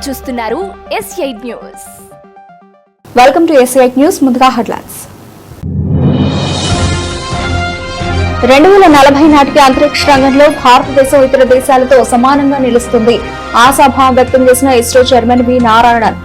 మీరు చూస్తున్నారు S8 news. Welcome to S8 news. ముందుగా హెడ్లైన్స్. 2040 నాటికి అంతరిక్ష రంగంలో భారతదేశం ఇతర దేశాలతో సమానంగా నిలుస్తుంది. ఆశాభావం వ్యక్తం చేసిన ఇస్రో చైర్మన్ వి నారాయణన్.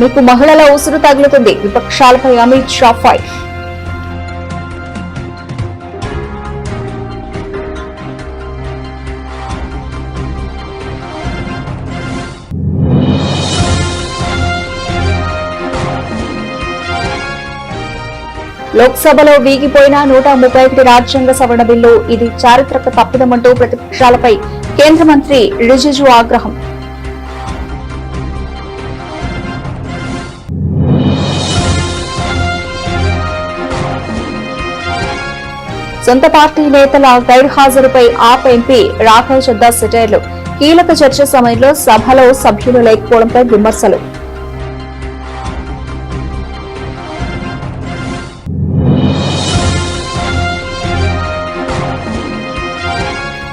మీకు మహిళల ఉసురు తగులుతుంది. విపక్షాలపై అమిత్ షా ఫైర్. లోక్సభలో వీగిపోయిన 131 రాజ్యాంగ సవరణ బిల్లు ఇది చారిత్రక తప్పిదమంటూ ప్రతిపక్షాలపై కేంద్ర మంత్రి రిజిజు ఆగ్రహం. సొంత పార్టీ నేతల గైర్హాజరుపై ఆప్ ఎంపీ రాఘవ్ చద్దా సెటైర్లు. కీలక చర్చ సమయంలో సభలో సభ్యులు లేకపోవడంపై విమర్శలు.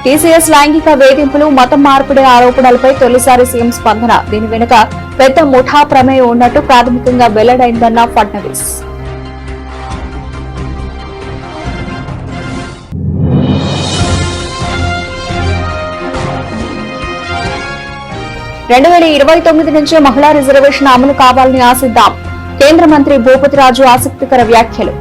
టీసీఎస్ లైంగిక వేధింపులు, మతం మార్పిడి ఆరోపణలపై తొలిసారి సీఎం స్పందన. దీని వెనుక పెద్ద ముఠా ప్రమేయం ఉన్నట్టు ప్రాథమికంగా వెల్లడైందన్న ఫడ్నవీస్. రెండు 2029 నుంచే మహిళా రిజర్వేషన్ అమలు కావాలని ఆశిద్దాం. కేంద్ర మంత్రి భూపతి రాజు ఆసక్తికర వ్యాఖ్యలు.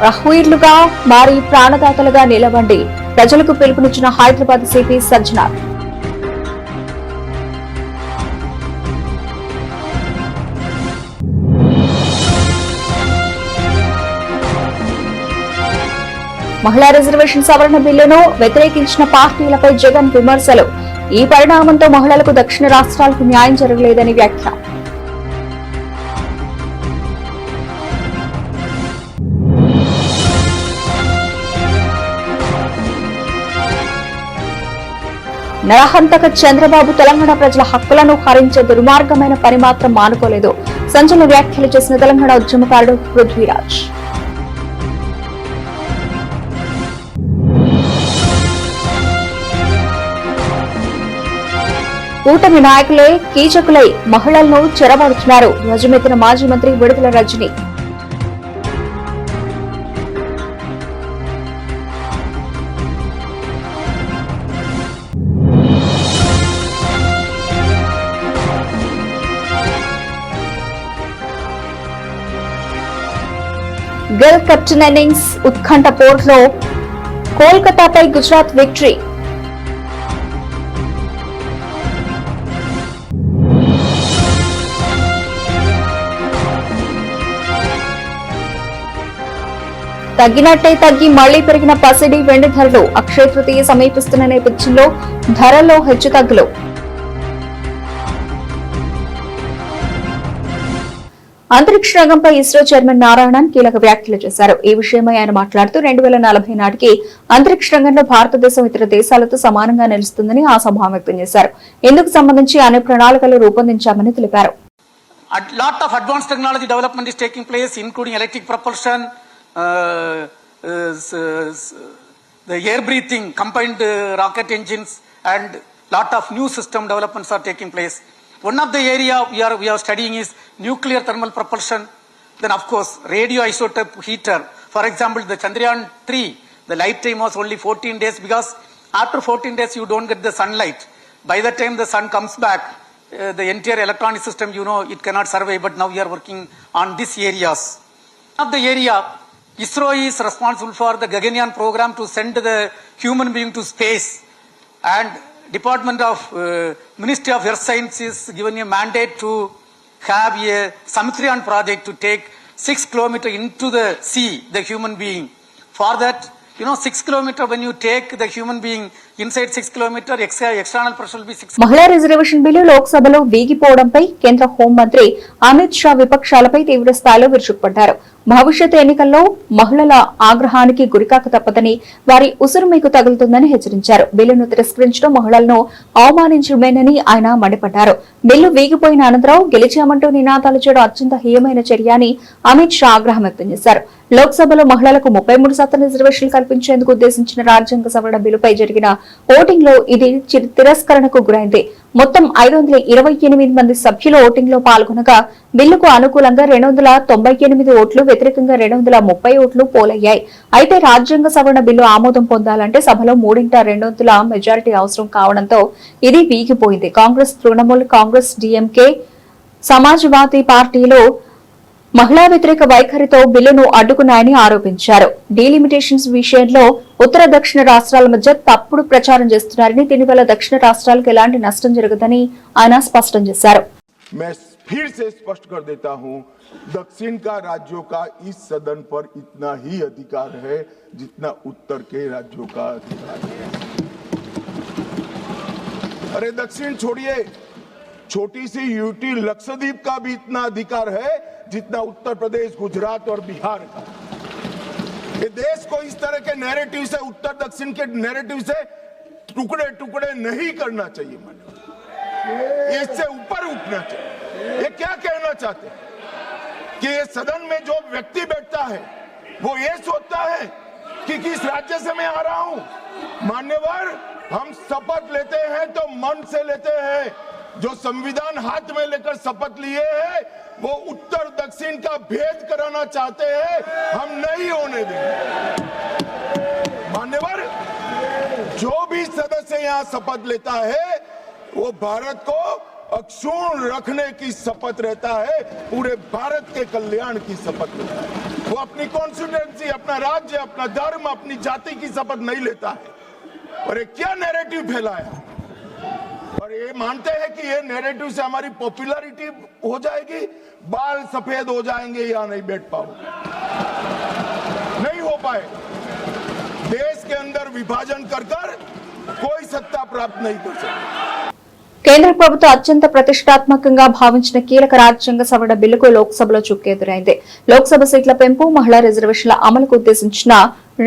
రహ్వీర్లుగా మారి ప్రాణదాతలుగా నిలవండి. ప్రజలకు పిలుపునిచ్చిన హైదరాబాద్ సిపి సజ్జనార్. మహిళా రిజర్వేషన్ సవరణ బిల్లును వ్యతిరేకించిన పార్టీలపై జగన్ విమర్శలు. ఈ పరిణామంతో మహిళలకు దక్షిణ రాష్ట్రాలకు న్యాయం జరగలేదని వ్యాఖ్య. నరహంతక చంద్రబాబు తెలంగాణ ప్రజల హక్కులను హరించే దుర్మార్గమైన పని మాత్రం మానుకోలేదు. సంచలన వ్యాఖ్యలు చేసిన తెలంగాణ ఉద్యమకారుడు పృథ్వీరాజ్. కూటమి నాయకులే కీచకులై మహిళలను చెరబడుతున్నారు. ధ్వజమెత్తిన మాజీ మంత్రి విడుదల రజని. గిల్ కెప్టెన్ ఇన్నింగ్స్ ఉత్కంఠ పోర్లో కోల్కతాపై గుజరాత్ విక్టరీ. తగ్గినట్టే తగ్గి మళ్లీ పెరిగిన పసిడి వెండి ధరలు. అక్షయ తృతీయ సమీపిస్తున్న నేపథ్యంలో ధరల్లో హెచ్చుతగ్గులు. అంతరిక్ష రంగంపై ఇస్రో చైర్మన్ నారాయణన్ కీలక వ్యాఖ్యలు చేశారు. ఈ విషయమై ఆయన మాట్లాడుతూ 2040 నాటికి అంతరిక్ష రంగంలో భారతదేశం ఇతర దేశాలతో సమానంగా నిలుస్తుందని ఆశాభావం వ్యక్తం చేశారు. ఇందుకు సంబంధించి అనే ప్రణాళికలు రూపొందించామని తెలిపారు. Lot of advanced technology development is taking place, including electric propulsion, the air breathing, combined rocket engines, and lot of new system developments are taking place. One of the area we are studying is nuclear thermal propulsion. Then of course radioisotope heater. For example, the Chandrayaan-3, the lifetime was only 14 days because after 14 days you don't get the sunlight. By the time the sun comes back, the entire electronic system, it cannot survive. But now we are working on these areas. One of the area, ISRO is responsible for the Gaganyaan program to send the human being to space, and Department of Ministry of Earth Science is given a mandate to have a Samitriyan project to take 6 kilometers into the sea, the human being. For that, You know, 6 kilometer, when you take the human being inside 6 kilometer, external pressure will be 6. మహిళా reservation bill లోక్సభలో వీగిపోవడంపై కేంద్ర హోంమంత్రి అమిత్ షా విపక్షాలపై తీవ్ర స్థాయిలో విరుచుకుపడ్డారు. భవిష్యత్ ఎన్నికల్లో మహిళల ఆగ్రహానికి గురికాక తప్పదని, వారి ఉసురు మీకు తగులుతుందని హెచ్చరించారు. బిల్లును తిరస్కరించడం మహిళలను అవమానించడమేనని ఆయన మండిపడ్డారు. బిల్లు వీగిపోయిన అనంతరం గెలిచామంటూ నినాదాలు చేయడం అత్యంత హీయమైన చర్య అని అమిత్ షా ఆగ్రహం వ్యక్తం చేశారు. లోక్సభలో మహిళలకు 33% రిజర్వేషన్లు కల్పించేందుకు ఉద్దేశించిన రాజ్యాంగ సవరణ బిల్లుపై జరిగిన ఓటింగ్ లో ఇది తిరస్కరణకు గురైంది. మొత్తం 528 మంది సభ్యులు ఓటింగ్ లో పాల్గొనగా బిల్లుకు అనుకూలంగా 298 ఓట్లు, వ్యతిరేకంగా 230 ఓట్లు పోలయ్యాయి. అయితే రాజ్యాంగ సవరణ బిల్లు ఆమోదం పొందాలంటే సభలో 3/2 మెజారిటీ అవసరం కావడంతో ఇది వీగిపోయింది. కాంగ్రెస్, తృణమూల్ కాంగ్రెస్, డీఎంకే, సమాజ్వాదీ పార్టీలో మహిళా వ్యతిరేక వైఖరితో బిల్లును అడ్డుకున్నాయని ఆరోపించారు. డీలిమిటేషన్స్ విషయంలో ఉత్తర దక్షిణ రాష్ట్రాల మధ్య తప్పుడు ప్రచారం చేస్తున్నారని, దీనివల్ల దక్షిణ రాష్ట్రాలకు ఎలాంటి నష్టం జరగదని ఆయన స్పష్టం చేశారు. मैं फिर से स्पष्ट कर देता हूं, दक्षिण का राज्यों का इस सदन पर इतना ही अधिकार है जितना उत्तर के राज्यों का अधिकार है. अरे दक्षिण छोड़िए, छोटी सी यूटी लक्षद्वीप का भी इतना अधिकार है जितना उत्तर प्रदेश, गुजरात और बिहार का. ये देश को इस तरह के नैरेटिव से, उत्तर दक्षिण के नैरेटिव से टुकड़े टुकड़े नहीं करना चाहिए. इससे ऊपर उठना चाहिए. ये क्या कहना चाहते हैं कि ये सदन में जो व्यक्ति बैठता है वो ये सोचता है कि किस राज्य से मैं आ रहा हूं. मान्यवर, हम शपथ लेते हैं तो मन से लेते हैं. जो संविधान हाथ में लेकर शपथ लिए हैं वो उत्तर दक्षिण का भेद कराना चाहते हैं. हम नहीं होने देंगे. मान्यवर, जो भी सदस्य यहाँ शपथ लेता है वो भारत को अक्षुण्ण रखने की शपथ रहता है, पूरे भारत के कल्याण की शपथ लेता है. वो अपनी कॉन्स्टिट्यूएंसी, अपना राज्य, अपना धर्म, अपनी जाति की शपथ नहीं लेता है. और ये क्या नैरेटिव फैलाया, और ये मानते हैं कि ये नैरेटिव से हमारी पॉपुलैरिटी हो जाएगी, बाल सफेद हो जाएंगे, या नहीं बैठ पाओ. नहीं हो पाए. देश के अंदर विभाजन कर कोई सत्ता प्राप्त नहीं कर सकता. కేంద్ర ప్రభుత్వం అత్యంత ప్రతిష్టాత్మకంగా భావించిన కీలక రాజ్యాంగ సవరణ బిల్లుకు లోక్సభలో చుక్కెదురైంది. లోక్సభ సీట్ల పెంపు, మహిళా రిజర్వేషన్ల అమలుకు ఉద్దేశించిన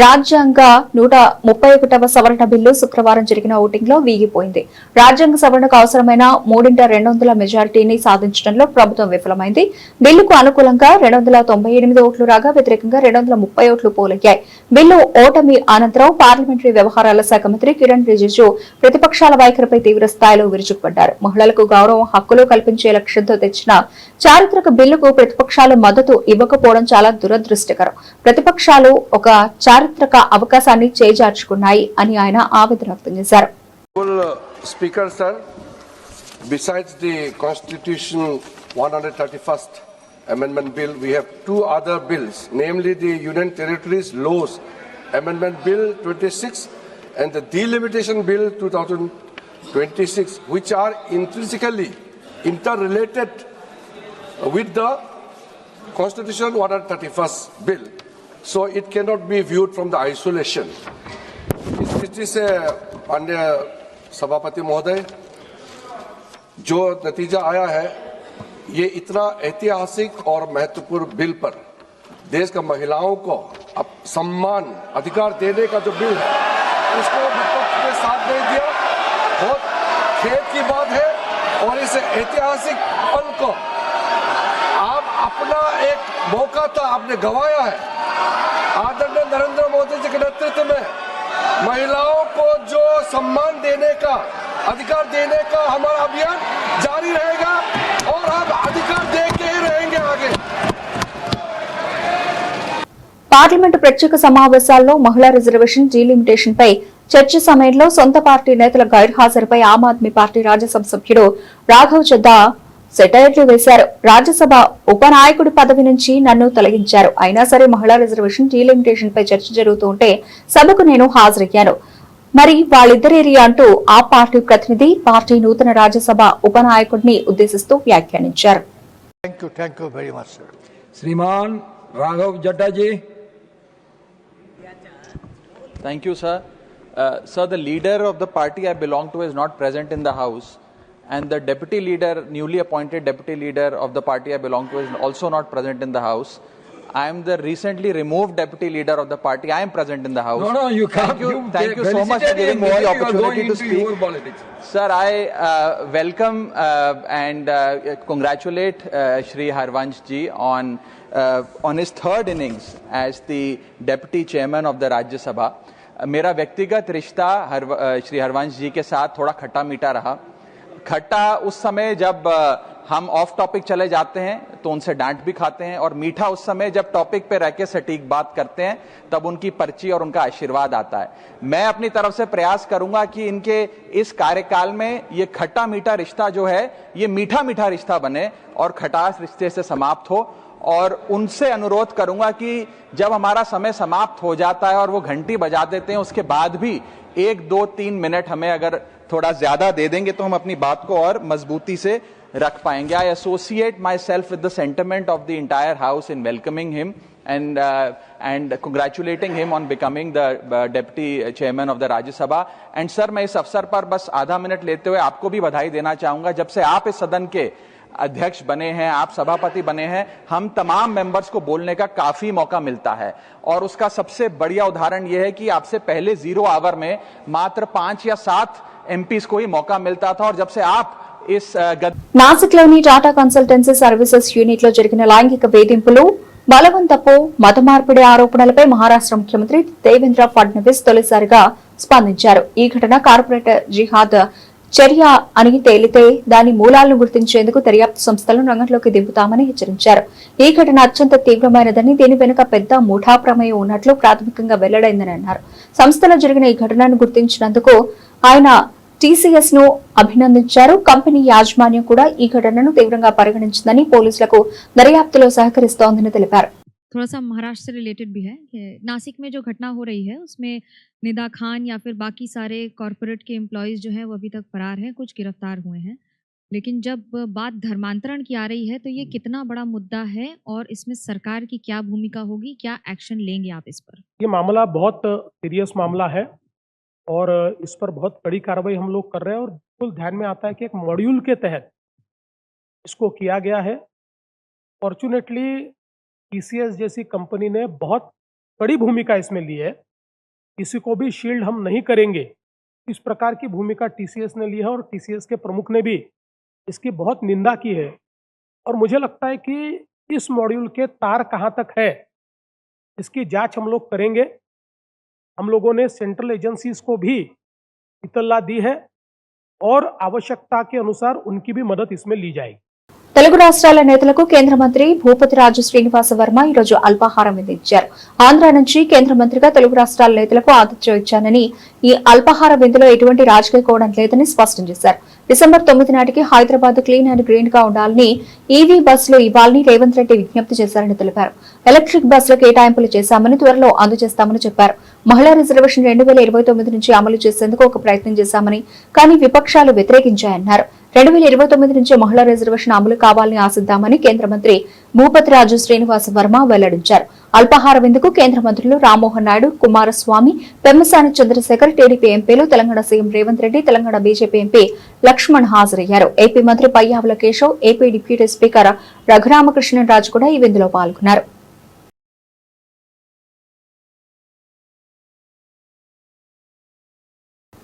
రాజ్యాంగ 131వ సవరణ బిల్లు శుక్రవారం జరిగిన ఓటింగ్ లో వీగిపోయింది. రాజ్యాంగ సవరణకు అవసరమైన 3/2 మెజారిటీని సాధించడంలో ప్రభుత్వం విఫలమైంది. బిల్లుకు అనుకూలంగా 298 ఓట్లు రాగా, వ్యతిరేకంగా 230 ఓట్లు పోలయ్యాయి. బిల్లు ఓటమి అనంతరం పార్లమెంటరీ వ్యవహారాల శాఖ మంత్రి కిరణ్ రిజిజు ప్రతిపక్షాల వైఖరిపై తీవ్ర స్థాయిలో విరుచుకుపడ్డారు. మహిళలకు గౌరవం, హక్కులు కల్పించే లక్ష్యంతో తెచ్చిన చారిత్రక బిల్లుకు ప్రతిపక్షాలు మద్దతు ఇవ్వకపోవడం చాలా దురదృష్టకరం. ప్రతిపక్షాలు ఒక చారిత్రక అవకాశాన్ని చేజార్చుకున్నాయి అని ఆయన ఆవేదన వ్యక్తం చేశారు. Speaker sir, besides the Constitution 131st Amendment Bill, we have two other bills, namely the Union Territories Laws Amendment Bill 26 and the Delimitation Bill 2026, which are intrinsically interrelated with the Constitution 131st Bill. So it cannot be viewed from the isolation. इस दृष्टि से माननीय सभापति महोदय, जो नतीजा आया है, ये इतना ऐतिहासिक और महत्वपूर्ण बिल पर देश का महिलाओं को अब सम्मान, अधिकार देने का जो बिल है, उसको विपक्ष ने साथ नहीं दिया. बहुत खेद की बात है. और इस ऐतिहासिक पल को आप अपना एक मौका था, आपने गंवाया है. आदरणीय नरेंद्र मोदी जी के नेतृत्व में महिलाओं को जो सम्मान देने का, अधिकार देने का हमारा अभियान जारी रहेगा और हम अधिकार दे के ही रहेंगे आगे. పార్లమెంటు ప్రత్యేక సమావేశాల్లో మహిళా రిజర్వేషన్ డీలిమిటేషన్ పై చర్చ సమయంలో సొంత పార్టీ నేతల గైర్హాజరుపై ఆమ్ ఆద్మీ పార్టీ రాజ్యసభ సభ్యుడు రాఘవ్ చద్దా సెటైర్లు వేశారు. రాజ్యసభ ఉపనాయకుడి పదవి నుంచి నన్ను తొలగించారు. అయినా సరే మహిళా రిజర్వేషన్ డీలిమిటేషన్ పై చర్చ జరుగుతూ ఉంటే సభకు నేను హాజరయ్యాను. మరి వాళ్ళిద్దరేరి అంటూ ఆ పార్టీ ప్రతినిధి పార్టీ నూతన రాజ్యసభ ఉపనాయకుడిని ఉద్దేశిస్తూ వ్యాఖ్యానించారు. Shriman Raghav Chadha ji, Thank you, sir. Sir, the leader of the party I belong to is not present in the House, and the deputy leader, newly appointed deputy leader of the party I belong to, is also not present in the House. I am the recently removed deputy leader of the party. I am present in the House. No, you can't. Thank you so much for giving me the opportunity to speak. Sir, I welcome and congratulate Shri Harvansh ji on his third innings as the deputy chairman of the Rajya Sabha. मेरा व्यक्तिगत रिश्ता श्री हरवंश जी के साथ थोड़ा खट्टा मीठा रहा। खट्टा उस समय जब हम ऑफ टॉपिक चले जाते हैं तो उनसे डांट भी खाते हैं, और मीठा उस समय जब टॉपिक पे रह के सटीक बात करते हैं तब उनकी पर्ची और उनका आशीर्वाद आता है। मैं अपनी तरफ से प्रयास करूंगा कि इनके इस कार्यकाल में ये खट्टा मीठा रिश्ता जो है ये मीठा मीठा रिश्ता बने और खटास रिश्ते से समाप्त हो, और उनसे अनुरोध करूंगा कि जब हमारा समय समाप्त हो जाता है और वो घंटी बजा देते हैं उसके बाद भी 1, 2, 3 मिनट हमें अगर थोड़ा ज्यादा दे देंगे तो हम अपनी बात को और मजबूती से रख पाएंगे। आई associate my self with the sentiment of the entire house in welcoming him and congratulating him on becoming the deputy chairman of the Rajya Sabha. And sir, मैं इस अवसर पर बस आधा मिनट लेते हुए आपको भी बधाई देना चाहूंगा। जब से आप इस सदन के अध्यक्ष बने हैं, आप सभापति बने हैं, हम तमाम मेंबर्स को बोलने का काफी मौका मिलता है, और उसका सबसे बढ़िया उदाहरण यह है कि आपसे पहले 0 आवर में मात्र 5 या 7 एमपीज को ही मौका मिलता था, और जब से आप इस నాసిక్లోని టాటా కన్సల్టెన్సీ సర్వీసెస్ యూనిట్ లో జరిగిన లైంగిక వేధింపులు, బలవంతపు మత మార్పిడి ఆరోపణలపై మహారాష్ట్ర ముఖ్యమంత్రి దేవేంద్ర ఫడ్నవీస్ తొలిసారిగా స్పందించారు. ఈ ఘటన కార్పొరేటర్ జిహాద్ చర్య అని తేలితే దాని మూలాలను గుర్తించేందుకు దర్యాప్తు సంస్థలను రంగంలోకి దింపుతామని హెచ్చరించారు. ఈ ఘటన అత్యంత తీవ్రమైనదని, దీని వెనుక పెద్ద ముఠా ప్రమేయం ఉన్నట్లు ప్రాథమికంగా వెల్లడైందని అన్నారు. సంస్థలో జరిగిన ఈ ఘటనను గుర్తించినందుకు ఆయన టీసీఎస్ ను అభినందించారు. కంపెనీ యాజమాన్యం కూడా ఈ ఘటనను తీవ్రంగా పరిగణించిందని, పోలీసులకు దర్యాప్తులో సహకరిస్తోందని తెలిపారు. थोड़ा सा महाराष्ट्र से रिलेटेड भी है कि नासिक में जो घटना हो रही है उसमें निदा खान या फिर बाकी सारे कॉरपोरेट के एम्प्लॉयज जो हैं वो अभी तक फरार हैं, कुछ गिरफ्तार हुए हैं। लेकिन जब बात धर्मांतरण की आ रही है तो ये कितना बड़ा मुद्दा है और इसमें सरकार की क्या भूमिका होगी, क्या एक्शन लेंगे आप इस पर? ये मामला बहुत सीरियस मामला है और इस पर बहुत कड़ी कार्रवाई हम लोग कर रहे हैं, और बिल्कुल ध्यान में आता है कि एक मॉड्यूल के तहत इसको किया गया है। फॉर्चुनेटली टीसीएस जैसी कंपनी ने बहुत बड़ी भूमिका इसमें ली है, किसी को भी शील्ड हम नहीं करेंगे, इस प्रकार की भूमिका टीसीएस ने ली है, और टीसीएस के प्रमुख ने भी इसकी बहुत निंदा की है। और मुझे लगता है कि इस मॉड्यूल के तार कहाँ तक है इसकी जांच हम लोग करेंगे। हम लोगों ने सेंट्रल एजेंसीज को भी इत्तला दी है और आवश्यकता के अनुसार उनकी भी मदद इसमें ली जाएगी। తెలుగు రాష్ట్రాల నేతలకు కేంద్ర మంత్రి భూపతిరాజు శ్రీనివాస వర్మ ఈ రోజు అల్పాహారం విధించారు. ఆంధ్ర నుంచి కేంద్ర మంత్రిగా తెలుగు రాష్ట్రాల నేతలకు ఆతిథ్యం ఇచ్చానని, ఈ అల్పాహార విందులో ఎటువంటి రాజకీయ కోణం లేదని స్పష్టం చేశారు. డిసెంబర్ 9 నాటికి హైదరాబాద్ క్లీన్ అండ్ గ్రీన్ గా ఉండాలని, ఈవీ బస్సులు ఇవ్వాలని రేవంత్ రెడ్డి విజ్ఞప్తి చేశారని తెలిపారు. ఎలక్ట్రిక్ బస్సుల కేటాయింపులు చేశామని, త్వరలో అందజేస్తామని చెప్పారు. మహిళా రిజర్వేషన్ 2029 నుంచి అమలు చేసేందుకు ఒక ప్రయత్నం చేశామని, కానీ విపక్షాలు వ్యతిరేకించాయన్నారు. 2029 నుంచి మహిళా రిజర్వేషన్ అమలు కావాలని ఆశిద్దామని కేంద్ర మంత్రి భూపతిరాజు శ్రీనివాస వర్మ వెల్లడించారు. అల్పాహార విందుకు కేంద్ర మంత్రులు రామ్మోహన్ నాయుడు, కుమారస్వామి, పెమ్మసాని చంద్రశేఖర్, టీడీపీ ఎంపీలు, Telangana CM Revanth Reddy, Telangana BJP MP Lakshman హాజరయ్యారు. ఏపీ మంత్రి Payyavula Keshav, AP deputy speaker Raghuramakrishnaraju కూడా ఈ విందులో పాల్గొన్నారు.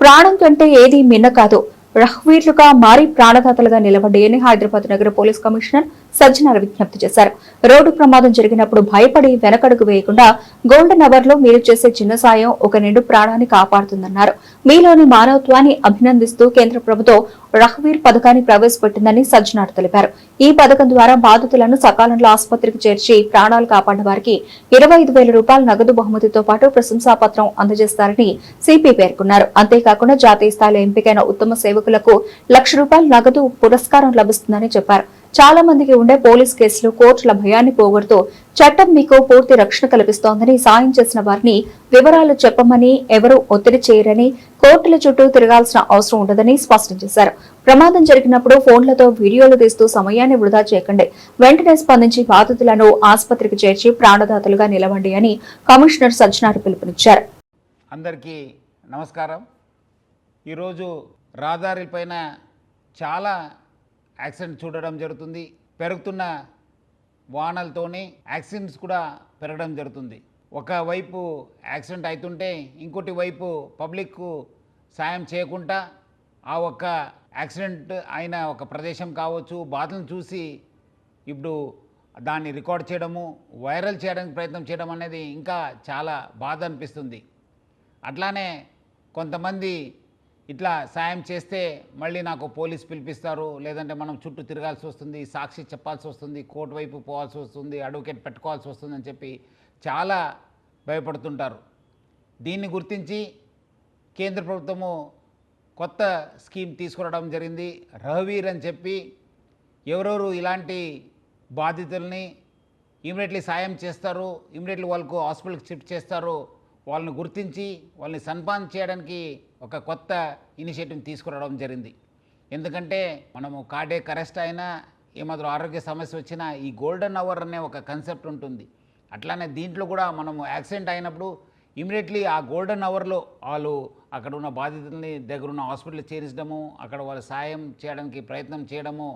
ప్రాణం కంటే ఏదీ మిన్న కాదు, రహ్వీర్లుగా మారి ప్రాణదాతలుగా నిలబడి అని హైదరాబాద్ నగర పోలీస్ కమిషనర్ సజ్జనార్ విజ్ఞప్తి చేశారు. రోడ్డు ప్రమాదం జరిగినప్పుడు భయపడి వెనకడుగు వేయకుండా గోల్డెన్ అవర్ లో మీరు చేసే చిన్న సాయం ఒక నిండు ప్రాణాన్ని కాపాడుతుందన్నారు. మీలోని మానవత్వాన్ని అభినందిస్తూ కేంద్ర ప్రభుత్వం రహ్వీర్ పథకాన్ని ప్రవేశపెట్టిందని సజ్జనార్ తెలిపారు. ఈ పథకం ద్వారా బాధితులను సకాలంలో ఆసుపత్రికి చేర్చి ప్రాణాలు కాపాడిన వారికి 25,000 రూపాయల నగదు బహుమతితో పాటు ప్రశంసా పత్రం అందజేస్తారని సిపి పేర్కొన్నారు. అంతేకాకుండా జాతీయ స్థాయిలో ఎంపికైన ఉత్తమ సేవకులకు ₹1,00,000 నగదు పురస్కారం లభిస్తుందని చెప్పారు. చాలా మందికి ఉండే పోలీస్ కేసులు, కోర్టుల భయాన్ని పోగొడుతూ చట్టం మీకు పూర్తి రక్షణ కల్పిస్తోందని, సాయం చేసిన వారిని వివరాలు చెప్పమని ఎవరూ ఒత్తిడి చేయరని, కోర్టుల చుట్టూ తిరగాల్సిన అవసరం ఉండదని స్పష్టం చేశారు. ప్రమాదం జరిగినప్పుడు ఫోన్లతో వీడియోలు తీస్తూ సమయాన్ని వృధా చేయకండి, వెంటనే స్పందించి బాధితులను ఆసుపత్రికి చేర్చి ప్రాణదాతలుగా నిలవండి అని కమిషనర్ సజ్జనార్ పిలుపునిచ్చారు. అందరికీ నమస్కారం. ఈరోజు రహదారిపైన చాలా యాక్సిడెంట్ చూడడం జరుగుతుంది. పెరుగుతున్న వాహనాలతోనే యాక్సిడెంట్స్ కూడా పెరగడం జరుగుతుంది. ఒకవైపు యాక్సిడెంట్ అవుతుంటే ఇంకోటి వైపు పబ్లిక్కు సాయం చేయకుండా ఆ ఒక్క యాక్సిడెంట్ అయిన ఒక ప్రదేశం కావచ్చు బాధలను చూసి ఇప్పుడు దాన్ని రికార్డ్ చేయడము వైరల్ చేయడానికి ప్రయత్నం చేయడం అనేది ఇంకా చాలా బాధ అనిపిస్తుంది. అట్లానే కొంతమంది ఇట్లా సాయం చేస్తే మళ్ళీ నాకు పోలీస్ పిలిపిస్తారు, లేదంటే మనం చుట్టూ తిరగాల్సి వస్తుంది, సాక్షి చెప్పాల్సి వస్తుంది, కోర్టు వైపు పోవాల్సి వస్తుంది, అడ్వకేట్ పెట్టుకోవాల్సి వస్తుంది అని చెప్పి చాలా భయపడుతుంటారు. దీన్ని గుర్తించి కేంద్ర ప్రభుత్వము కొత్త స్కీమ్ తీసుకురావడం జరిగింది. రఘువీర్ అని చెప్పి ఎవరెవరు ఇలాంటి బాధితుల్ని ఇమీడియట్లీ సాయం చేస్తారు, ఇమీడియట్లీ వాళ్ళకు హాస్పిటల్కి షిఫ్ట్ చేస్తారు, వాళ్ళని గుర్తించి వాళ్ళని సన్మానం చేయడానికి ఒక కొత్త ఇనిషియేటివ్ తీసుకురావడం జరిగింది. ఎందుకంటే మనము కార్డియాక్ అరెస్ట్ అయినా ఏమాత్రం ఆరోగ్య సమస్య వచ్చినా ఈ గోల్డెన్ అవర్ అనే ఒక కాన్సెప్ట్ ఉంటుంది. అట్లానే దీంట్లో కూడా మనము యాక్సిడెంట్ అయినప్పుడు ఇమీడియట్లీ ఆ గోల్డెన్ అవర్లో వాళ్ళు అక్కడ ఉన్న బాధితుల్ని దగ్గరున్న హాస్పిటల్ చేర్చడము, అక్కడ వాళ్ళ సాయం చేయడానికి ప్రయత్నం చేయడము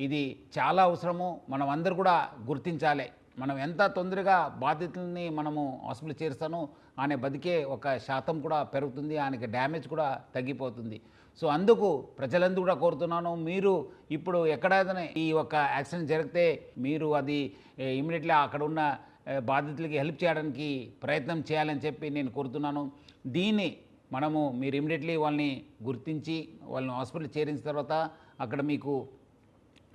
ఇది చాలా అవసరము. మనం అందరూ కూడా గుర్తించాలి. మనం ఎంత తొందరగా బాధితుల్ని మనము హాస్పిటల్ చేరుస్తానో ఆయన బతికే ఒక శాతం కూడా పెరుగుతుంది, ఆయనకి డ్యామేజ్ కూడా తగ్గిపోతుంది. సో అందుకు ప్రజలందరూ కూడా కోరుతున్నాను, మీరు ఇప్పుడు ఎక్కడైనా ఈ ఒక యాక్సిడెంట్ జరిగితే మీరు అది ఇమీడియట్లీ అక్కడ ఉన్న బాధితులకి హెల్ప్ చేయడానికి ప్రయత్నం చేయాలని చెప్పి నేను కోరుతున్నాను. దీన్ని మీరు ఇమీడియట్లీ వాళ్ళని గుర్తించి వాళ్ళని హాస్పిటల్ చేరించిన తర్వాత అక్కడ మీకు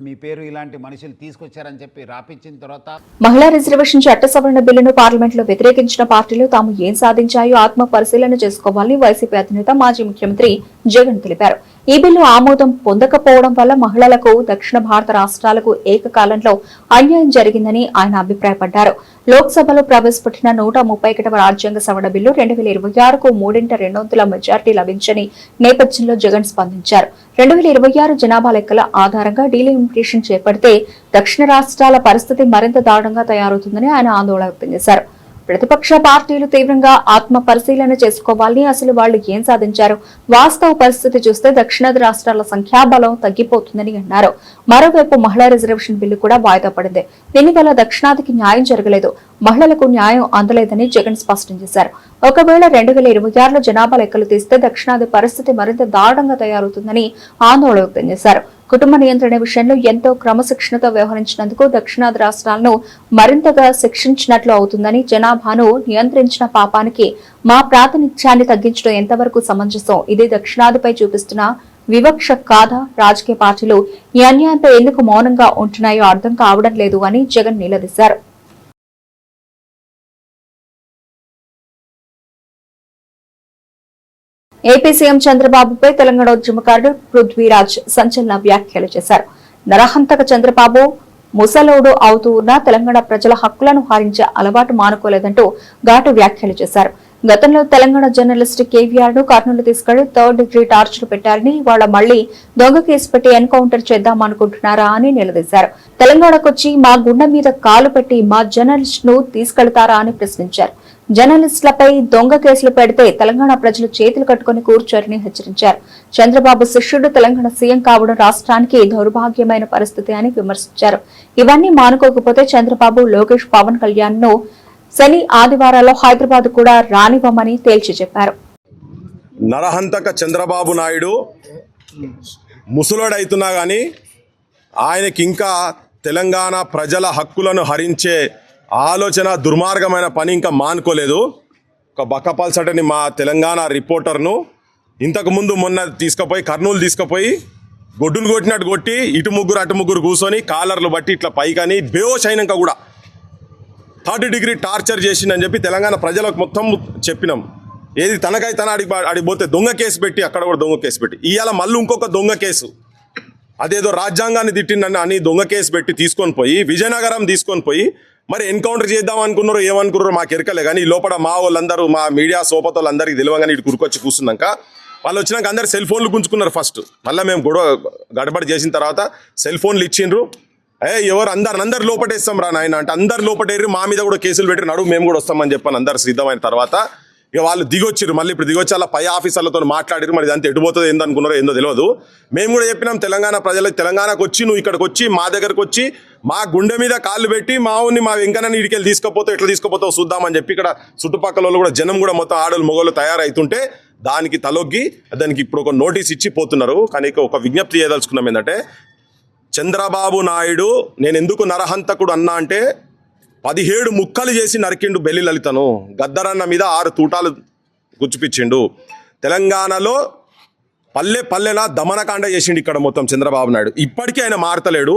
మీ పేరు ఇలాంటి మనుషులు తీసుకొచ్చారని చెప్పి రాపించిన తర్వాత మహిళా రిజర్వేషన్ చట్ట సవరణ బిల్లును పార్లమెంట్లో వ్యతిరేకించిన పార్టీలు తాము ఏం సాధించాయో ఆత్మ పరిశీలన చేసుకోవాలని వైసీపీ అధినేత మాజీ ముఖ్యమంత్రి జగన్ తెలిపారు. ఈ బిల్లు ఆమోదం పొందకపోవడం వల్ల మహిళలకు దక్షిణ భారత రాష్ట్రాలకు ఏకకాలంలో అన్యాయం జరిగిందని ఆయన అభిప్రాయపడ్డారు. లోక్సభలో ప్రవేశపెట్టిన 131వ రాజ్యాంగ సవరణ బిల్లు 2026కు 3/2 మెజార్టీ లభించని నేపథ్యంలో జగన్ స్పందించారు. 2026 జనాభా లెక్కల ఆధారంగా డీలిమిటేషన్ చేపడితే దక్షిణ రాష్ట్రాల పరిస్థితి మరింత దారుణంగా తయారవుతుందని ఆయన ఆందోళన వ్యక్తం చేశారు. ప్రతిపక్ష పార్టీలు తీవ్రంగా ఆత్మ పరిశీలన చేసుకోవాలని, అసలు వాళ్లు ఏం సాధించారు, వాస్తవ పరిస్థితి చూస్తే దక్షిణాది రాష్ట్రాల సంఖ్యాబలం తగ్గిపోతుందని అన్నారు. మరోవైపు మహిళా రిజర్వేషన్ బిల్లు కూడా వాయిదా పడింది. దీనివల్ల దక్షిణాదికి న్యాయం జరగలేదు, మహిళలకు న్యాయం అందలేదని జగన్ స్పష్టం చేశారు. ఒకవేళ 2026లో జనాభా లెక్కలు తీస్తే దక్షిణాది పరిస్థితి మరింత దారుణంగా తయారవుతుందని ఆందోళన వ్యక్తం చేశారు. కుటుంబ నియంత్రణ విషయంలో ఎంతో క్రమశిక్షణతో వ్యవహరించినందుకు దక్షిణాది రాష్ట్రాలను మరింతగా శిక్షించినట్లు అవుతుందని, జనాభాను నియంత్రించిన పాపానికి మా ప్రాతినిధ్యాన్ని తగ్గించడం ఎంతవరకు సమంజసం, ఇది దక్షిణాదిపై చూపిస్తున్న వివక్ష కాదా, రాజకీయ పార్టీలు ఈ అన్యాయంపై ఎందుకు మౌనంగా ఉంటున్నాయో అర్థం కావడం లేదు అని జగన్ నిలదీశారు. ఏపీ సీఎం చంద్రబాబుపై తెలంగాణ ఉద్యమకారుడు పృథ్వీరాజ్ సంచలన వ్యాఖ్యలు చేశారు. నరహంతక చంద్రబాబు ముసలోడు అవుతూ ఉన్న తెలంగాణ ప్రజల హక్కులను హరించే అలవాటు మానుకోలేదంటూ ఘాటు వ్యాఖ్యలు చేశారు. గతంలో తెలంగాణ జర్నలిస్ట్ కేవీఆర్ ను కర్నూలు తీసుకెళ్లి 3rd డిగ్రీ టార్చర్ పెట్టారని, వాళ్ళ మళ్లీ దొంగ కేసు పెట్టి ఎన్కౌంటర్ చేద్దామనుకుంటున్నారా అని నిలదీశారు. తెలంగాణకొచ్చి మా గుండె మీద కాలు పెట్టి మా జర్నలిస్ట్ ను తీసుకెళ్తారా అని ప్రశ్నించారు. జర్నలిస్టులపై దొంగ కేసులు పెడితే తెలంగాణ ప్రజలు చేతులు కట్టుకుని కూర్చోరని హెచ్చరించారు. చంద్రబాబు శిష్యుడు తెలంగాణ సీఎం కావడం రాష్ట్రానికి దౌర్భాగ్యమైన పరిస్థితి అని విమర్శించారు. ఇవన్నీ మానుకోకపోతే చంద్రబాబు, లోకేష్, పవన్ కళ్యాణ్ ను శని ఆదివారాల్లో హైదరాబాద్ కూడా రానివ్వమని తేల్చి చెప్పారు. నరహంతక చంద్రబాబు నాయుడు ముసలోడైతున్నా కానీ ఆయనకి ఇంకా తెలంగాణ ప్రజల హక్కులను హరించే ఆలోచన, దుర్మార్గమైన పని ఇంకా మానుకోలేదు. ఒక బక్కపల్సటని మా తెలంగాణ రిపోర్టర్ను ఇంతకుముందు మొన్న కర్నూలు తీసుకుపోయి గొడ్డును కొట్టినట్టు కొట్టి ఇటు ముగ్గురు అటు ముగ్గురు కూర్చొని కాలర్లు బట్టి ఇట్లా పైకని బేహోష్ అయినాక కూడా 3rd డిగ్రీ టార్చర్ చేసిందని చెప్పి తెలంగాణ ప్రజలకు మొత్తం చెప్పినాం. ఏది తనకై తన అడిగిపోతే దొంగ కేసు పెట్టి అక్కడ కూడా దొంగ కేసు పెట్టి ఇవాళ మళ్ళీ ఇంకొక దొంగ కేసు, అదేదో రాజ్యాంగాన్ని తిట్టిందని అని దొంగ కేసు పెట్టి తీసుకొని పోయి విజయనగరం తీసుకొని పోయి మరి ఎన్కౌంటర్ చేద్దాం అనుకున్నారో ఏమనుకున్నారో మాకు ఎరకలే. కానీ ఈ లోపల మా వాళ్ళందరూ, మా మీడియా సోపతోళ్ళందరికీ తెలియగానే ఇటు కురుకొచ్చి కూర్చున్నాక వాళ్ళు వచ్చినాక అందరు సెల్ ఫోన్లు గుంజుకున్నారు. ఫస్ట్ మళ్ళీ మేము గడబడి చేసిన తర్వాత సెల్ ఫోన్లు ఇచ్చిండ్రు. ఎవరు అందరు లోపటేస్తాం రా నాయన అంటే అందరు లోపటేరి మా మీద కూడా కేసులు పెట్టి నడువు మేము కూడా వస్తామని చెప్పాను. అందరు సిద్ధమైన తర్వాత ఇక వాళ్ళు దిగొచ్చారు, మళ్ళీ ఇప్పుడు దిగొచ్చి అలా పై ఆఫీసర్లతో మాట్లాడారు. మరి ఇదంతా ఎటుపోతుందో ఏందనుకున్నారో ఏందో తెలియదు. మేము కూడా చెప్పినాం తెలంగాణ ప్రజలకు, తెలంగాణకు వచ్చి నువ్వు ఇక్కడికి వచ్చి మా దగ్గరకు వచ్చి మా గుండె మీద కాళ్ళు పెట్టి మా వెంకన్న ఇడికెళ్ళి తీసుకుపోతావు, ఎట్లా తీసుకుపోతావు చూద్దామని చెప్పి ఇక్కడ చుట్టుపక్కల వాళ్ళు కూడా జనం కూడా మొత్తం ఆడలు మొగోళ్ళు తయారైతుంటే దానికి తలొగ్గి దానికి ఇప్పుడు ఒక నోటీస్ ఇచ్చి పోతున్నారు. కానీ ఒక విజ్ఞప్తి చేయదలుచుకున్నాం ఏంటంటే, చంద్రబాబు నాయుడు నేను ఎందుకు నరహంతకుడు అన్నా అంటే 17 ముక్కలు చేసి నరికిండు బెల్లి లలితను. గద్దరన్న మీద 6 తూటాలు గుచ్చిపిచ్చిండు. తెలంగాణలో పల్లెలా దమనకాండ చేసిండు ఇక్కడ మొత్తం చంద్రబాబు నాయుడు. ఇప్పటికీ ఆయన మారతలేడు.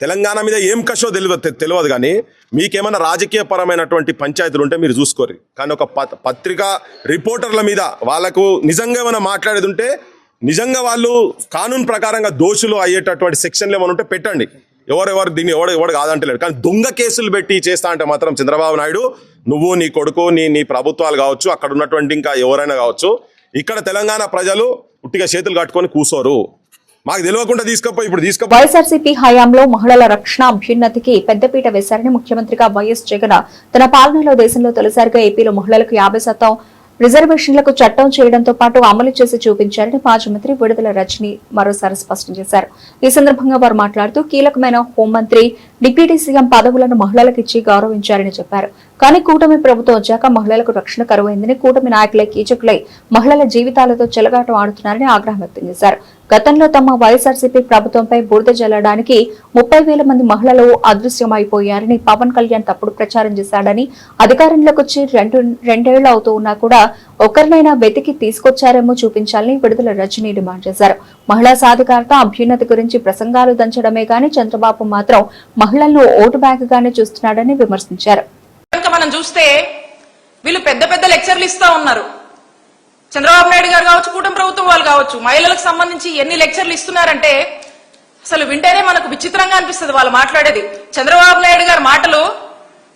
తెలంగాణ మీద ఏం కషో తెలియదు కానీ మీకేమైనా రాజకీయ పరమైనటువంటి పంచాయతీలు ఉంటే మీరు చూసుకోరు. కానీ ఒక పత్రికా రిపోర్టర్ల మీద వాళ్ళకు నిజంగా ఏమైనా మాట్లాడేది ఉంటే, నిజంగా వాళ్ళు కానూన్ ప్రకారంగా దోషులు అయ్యేటటువంటి సెక్షన్లు ఏమైనా ఉంటే పెట్టండి. ఎవరెవరు దీన్ని ఎవడు కాదంటలేడు. కానీ దొంగ కేసులు పెట్టి చేస్తా అంటే మాత్రం చంద్రబాబు నాయుడు, నువ్వు నీ కొడుకు నీ ప్రభుత్వాలు కావచ్చు, అక్కడ ఉన్నటువంటి ఇంకా ఎవరైనా కావచ్చు, ఇక్కడ తెలంగాణ ప్రజలు ఉట్టిగా చేతులు కట్టుకొని కూసోరు. మాకు తెలియకుండా ఇప్పుడు వైఎస్ఆర్సీపీ హయాంలో మహిళల రక్షణ అభ్యున్నతికి పెద్దపీట వేశారని ముఖ్యమంత్రిగా వైఎస్ జగన్ తన పాలనలో దేశంలో తొలిసారిగా ఏపీలో మహిళలకు 50% రిజర్వేషన్లకు చట్టం చేయడంతో పాటు అమలు చేసి చూపించారని మాజీ మంత్రి విడుదల రజని మరోసారి స్పష్టం చేశారు. ఈ సందర్భంగా వారు మాట్లాడుతూ కీలకమైన హోంమంత్రి, డిప్యూటీ సీఎం పదవులను మహిళలకు ఇచ్చి గౌరవించారని చెప్పారు. కానీ కూటమి ప్రభుత్వం వచ్చాక మహిళలకు రక్షణ కరువైందని, కూటమి నాయకులై కీచకులై మహిళల జీవితాలతో చెలగాటం ఆడుతున్నారని ఆగ్రహం వ్యక్తం చేశారు. గతంలో తమ వైఎస్ఆర్సీపీ ప్రభుత్వంపై బురద జల్లడానికి 30,000 మంది మహిళలు అదృశ్యమైపోయారని పవన్ కళ్యాణ్ తప్పుడు ప్రచారం చేశాడని, అధికారంలోకి వచ్చి రెండేళ్లు అవుతూ ఉన్నా కూడా ఒకరినైనా వెతికి తీసుకొచ్చారేమో చూపించాలని విడుదల రజని డిమాండ్ చేశారు. మహిళా సాధికారత, అభ్యున్నతి గురించి ప్రసంగాలు దంచడమే గాని చంద్రబాబు మాత్రం మహిళలను ఓటు బ్యాంక్ గానే చూస్తున్నాడని విమర్శించారు. మనం చూస్తే వీళ్ళు పెద్ద పెద్ద లెక్చర్లు ఇస్తా ఉన్నారు. చంద్రబాబు నాయుడు గారు కావచ్చు, కూటమి ప్రభుత్వం వాళ్ళు కావచ్చు, మహిళలకు సంబంధించి ఎన్ని లెక్చర్లు ఇస్తున్నారంటే అసలు వింటేనే మనకు విచిత్రంగా అనిపిస్తుంది వాళ్ళు మాట్లాడేది. చంద్రబాబు నాయుడు గారి మాటలు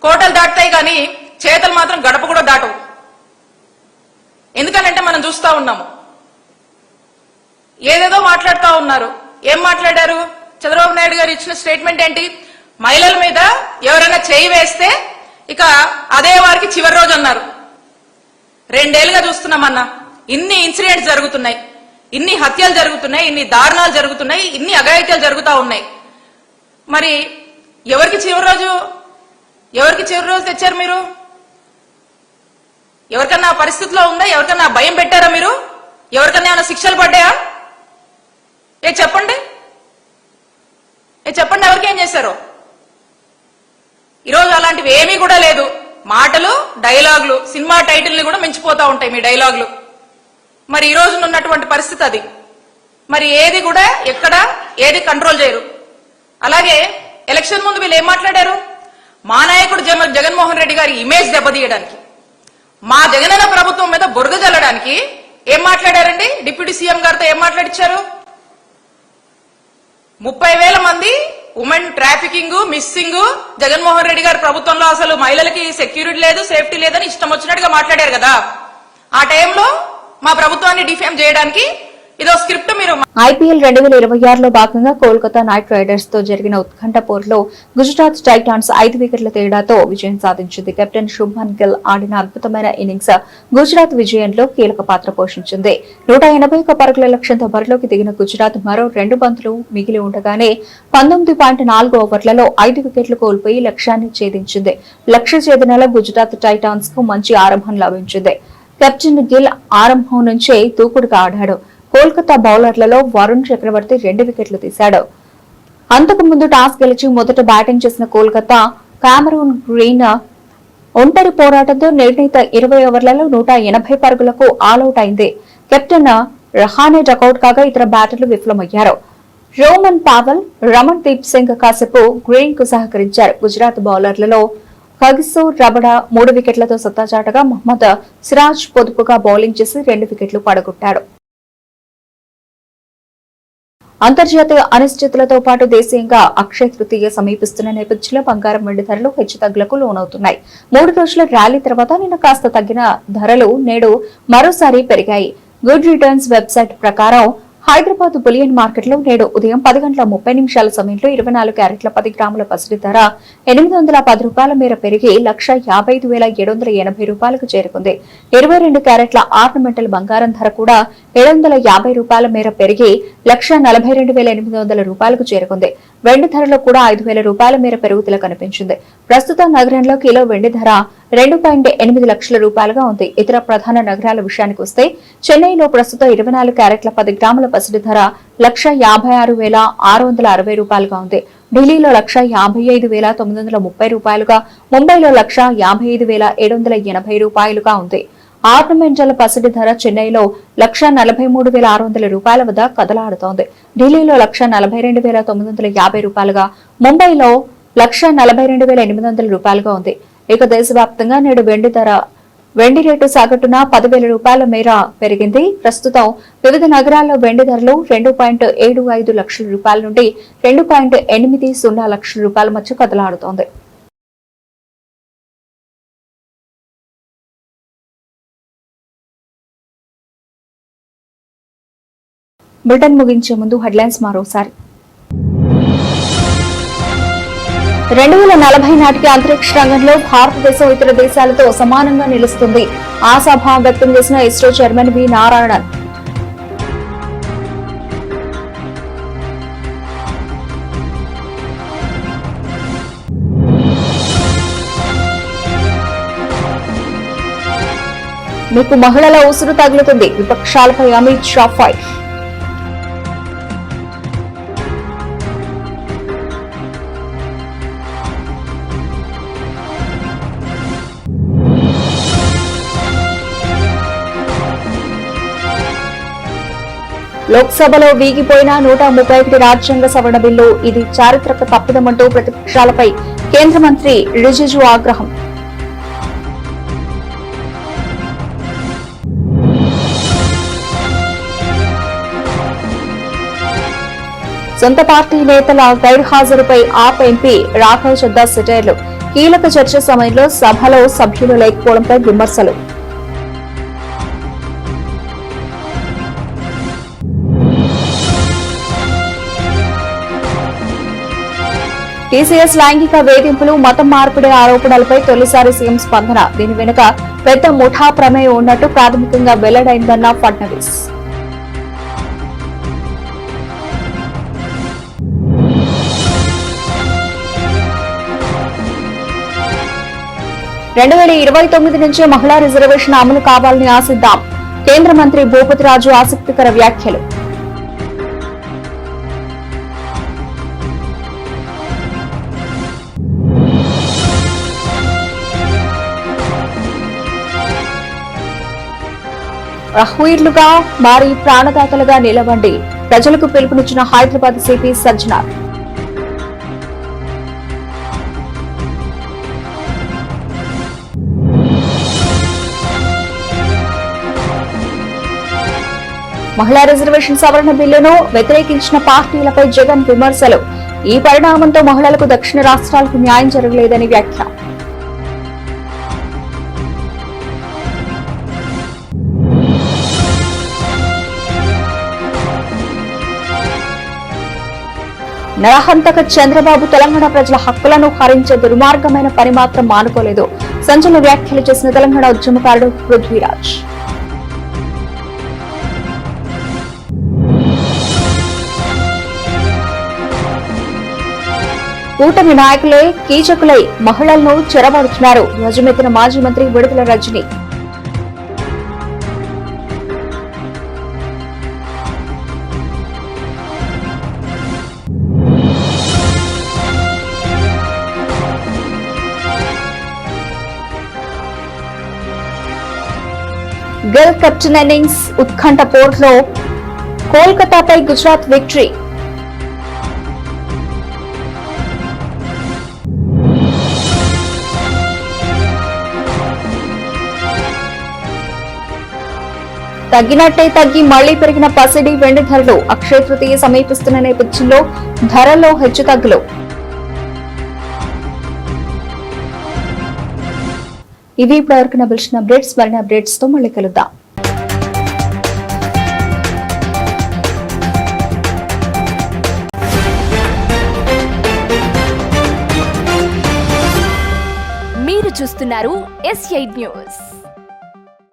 కోటలు దాటుతాయి కానీ చేతలు మాత్రం గడప కూడా దాటవు. ఎందుకనంటే మనం చూస్తా ఉన్నాము, ఏదేదో మాట్లాడుతూ ఉన్నారు. ఏం మాట్లాడారు? చంద్రబాబు నాయుడు గారు ఇచ్చిన స్టేట్మెంట్ ఏంటి? మహిళల మీద ఎవరైనా చేయి వేస్తే ఇక అదే వారికి చివరి రోజు అన్నారు. 2 ఏళ్లుగా చూస్తున్నామన్నా, ఇన్ని ఇన్సిడెంట్స్ జరుగుతున్నాయి, ఇన్ని హత్యలు జరుగుతున్నాయి, ఇన్ని దారుణాలు జరుగుతున్నాయి, ఇన్ని అఘాయిత్యాలు జరుగుతూ ఉన్నాయి. మరి ఎవరికి చివరి రోజు తెచ్చారు మీరు? ఎవరికన్నా పరిస్థితిలో ఉందా? ఎవరికన్నా భయం పెట్టారా మీరు? ఎవరికన్నా ఏమైనా శిక్షలు పడ్డాయా? చెప్పండి ఎవరికేం చేశారో? ఈరోజు అలాంటివి ఏమీ కూడా లేదు. మాటలు, డైలాగులు, సినిమా టైటిల్ ని కూడా మించిపోతా ఉంటాయి మీ డైలాగులు. మరి ఈ రోజు ఉన్నటువంటి పరిస్థితి అది. మరి ఏది కూడా ఎక్కడ ఏది కంట్రోల్ చేయరు. అలాగే ఎలక్షన్ ముందు వీళ్ళు ఏం మాట్లాడారు? మా నాయకుడు జగన్మోహన్ రెడ్డి గారి ఇమేజ్ దెబ్బతీయడానికి, మా జగనన్న ప్రభుత్వం మీద బురద జల్లడానికి ఏం మాట్లాడారండి? డిప్యూటీ సీఎం గారితో ఏం మాట్లాడిచ్చారు? 30,000 మంది women trafficking, missing, Jaganmohan Reddy గారి ప్రభుత్వంలో అసలు మహిళలకి సెక్యూరిటీ లేదు, సేఫ్టీ లేదని ఇష్టం వచ్చినట్టుగా మాట్లాడారు కదా. ఆ టైంలో మా ప్రభుత్వాన్ని డిఫేమ్ చేయడానికి ఇదో స్క్రిప్ట్ మీరు. ఐపీఎల్ 2026లో భాగంగా కోల్కతా నైట్ రైడర్స్ తో జరిగిన ఉత్కంఠ పోరులో గుజరాత్ టైటాన్స్ 5 వికెట్ల తేడాతో విజయం సాధించింది. కెప్టెన్ శుభ్మన్ గిల్ ఆడిన అద్భుతమైన ఇన్నింగ్స్ గుజరాత్ విజయంలో కీలక పాత్ర పోషించింది. 181 పరుగుల లక్ష్యంతో బరిలోకి దిగిన గుజరాత్ మరో 2 బంతులు మిగిలి ఉండగానే 19.4 ఓవర్లలో 5 వికెట్లు కోల్పోయి లక్ష్యాన్ని ఛేదించింది. లక్ష్య ఛేదనలో గుజరాత్ టైటాన్స్ కు మంచి ఆరంభం లభించింది. కెప్టెన్ గిల్ ఆరంభం నుంచే దూకుడుగా ఆడాడు. కోల్కతా బౌలర్లలో వరుణ్ చక్రవర్తి 2 వికెట్లు తీశాడు. అంతకుముందు టాస్ గెలిచి మొదట బ్యాటింగ్ చేసిన కోల్కతా కామరూన్ గ్రీన్ ఒంటరి పోరాటంతో నిర్ణీత 20 ఓవర్లలో 180 పరుగులకు ఆలౌట్ అయింది. కెప్టెన్ రహానే డకౌట్ కాగా ఇతర బ్యాటర్లు విఫలమయ్యారు. రోమన్ పావెల్, రమణ్ దీప్ సింగ్ కాసేపు గ్రీన్ కు సహకరించారు. గుజరాత్ బౌలర్లలో కగిసోర్ రబడా 3 వికెట్లతో సత్తాచాటగా మహమ్మద్ సిరాజ్ పొదుపుగా బౌలింగ్ చేసి 2 వికెట్లు పడగొట్టాడు. అంతర్జాతీయ అనిశ్చితులతో పాటు దేశీయంగా అక్షయ తృతీయ సమీపిస్తున్న నేపథ్యంలో బంగారం, వెండి ధరలు హెచ్చుతగ్గులకు లోనవుతున్నాయి. 3 రోజుల ర్యాలీ తర్వాత నిన్న కాస్త తగ్గిన ధరలు నేడు మరోసారి పెరిగాయి. గుడ్ రిటర్న్స్ వెబ్సైట్ ప్రకారం హైదరాబాద్ బులియన్ మార్కెట్లో నేడు ఉదయం 10:30 సమయంలో 24 క్యారెట్ల 10 గ్రాముల పసిడి ధర 810 రూపాయల మేర పెరిగి 1,55,780 రూపాయలకు చేరుకుంది. 22 క్యారెట్ల ఆర్నమెంటల్ బంగారం ధర కూడా 750 రూపాయల మేర పెరిగి 1,42,800 రూపాయలకు చేరుకుంది. వెండి ధరలో కూడా 5,000 రూపాయల మేర పెరుగుదల కనిపించింది. ప్రస్తుతం నగరంలో కిలో వెండి ధర 2.8 లక్షల రూపాయలుగా ఉంది. ఇతర ప్రధాన నగరాల విషయానికి వస్తే చెన్నైలో ప్రస్తుతం 24 క్యారెట్ల 10 గ్రాముల పసిడి ధర 1,56,660 రూపాయలుగా ఉంది. ఢిల్లీలో 1,55,930 రూపాయలుగా, ముంబైలో 1,55,780 రూపాయలుగా ఉంది. ఆర్నమెంటల్ పసిడి ధర చెన్నైలో 1,43,600 రూపాయల వద్ద కదలాడుతోంది. ఢిల్లీలో 1,42,950 రూపాయలుగా, ముంబైలో 1,42,800 రూపాయలుగా ఉంది. ఇక దేశవ్యాప్తంగా నేడు వెండి రేటు సగటున 10,000 రూపాయల మేర పెరిగింది. ప్రస్తుతం వివిధ నగరాల్లో వెండి ధరలు 2.75 లక్షల రూపాయల నుండి 2.80 లక్షల రూపాయల మధ్య కదలాడుతోంది. బ్రిటన్ ముగించే ముందు హెడ్లైన్స్ మరోసారి. 2040 నాటికి అంతరిక్ష రంగంలో భారతదేశం ఇతర దేశాలతో సమానంగా నిలుస్తుంది. ఆశాభావం వ్యక్తం చేసిన ఇస్రో చైర్మన్ వి నారాయణన్. మీకు మహిళల ఉసురు తగులుతుంది, విపక్షాలపై అమిత్ షా ఫైర్. లోక్సభలో వీగిపోయిన 131 రాజ్యాంగ సవరణ బిల్లు, ఇది చారిత్రక తప్పిదమంటూ ప్రతిపక్షాలపై కేంద్ర మంత్రి రిజిజు ఆగ్రహం. సొంత పార్టీ నేతల గైర్హాజరుపై ఆప్ ఎంపీ రాఘవ్ చద్దా సెటైర్లు. కీలక చర్చ సమయంలో సభలో సభ్యులు లేకపోవడంపై విమర్శలు. టీసీఎస్ లైంగిక వేధింపులు, మతం మార్పిడి ఆరోపణలపై తొలిసారి సీఎం స్పందన. దీని వెనుక పెద్ద ముఠా ప్రమేయం ఉన్నట్టు ప్రాథమికంగా వెల్లడైందన్న ఫడ్నవీస్. నుంచే మహిళా రిజర్వేషన్ అమలు కావాలని ఆశిద్దాం. కేంద్ర మంత్రి భూపతిరాజు ఆసక్తికర వ్యాఖ్యలు. రహ్వీర్లుగా మారి ప్రాణదాతలుగా నిలవండి, ప్రజలకు పిలుపునిచ్చిన హైదరాబాద్ సిపి సజ్జనార్. మహిళా రిజర్వేషన్ సవరణ బిల్లును వ్యతిరేకించిన పార్టీలపై జగన్ విమర్శలు. ఈ పరిణామంతో మహిళలకు దక్షిణ రాష్ట్రాలకు న్యాయం జరగలేదని వ్యాఖ్య. నరహంతక చంద్రబాబు తెలంగాణ ప్రజల హక్కులను హరించే దుర్మార్గమైన పని మాత్రం మానుకోలేదు. సంచలన వ్యాఖ్యలు చేసిన తెలంగాణ ఉద్యమకారుడు పృథ్వీరాజ్. కూటమి నాయకులే కీచకులై మహిళలను చెరబడుతున్నారు. ధ్వజమెత్తిన మాజీ మంత్రి విడుదల రజని. గిల్ కెప్టెన్ ఇన్నింగ్స్ ఉత్కంఠ పోర్ట్లో కోల్కతాపై గుజరాత్ విక్టరీ. తగ్గినట్టే తగ్గి మళ్లీ పెరిగిన పసిడి వెండి ధరలు. అక్షయ తృతీయ సమీపిస్తున్న నేపథ్యంలో ధరల్లో హెచ్చుతగ్గులు. ఇవి ఇప్పటివరకు నబిల్చిన అప్డేట్స్. మరిన్ని అప్డేట్స్ తో మళ్ళీ కలుద్దాం. చూస్తున్నారు S8 న్యూస్.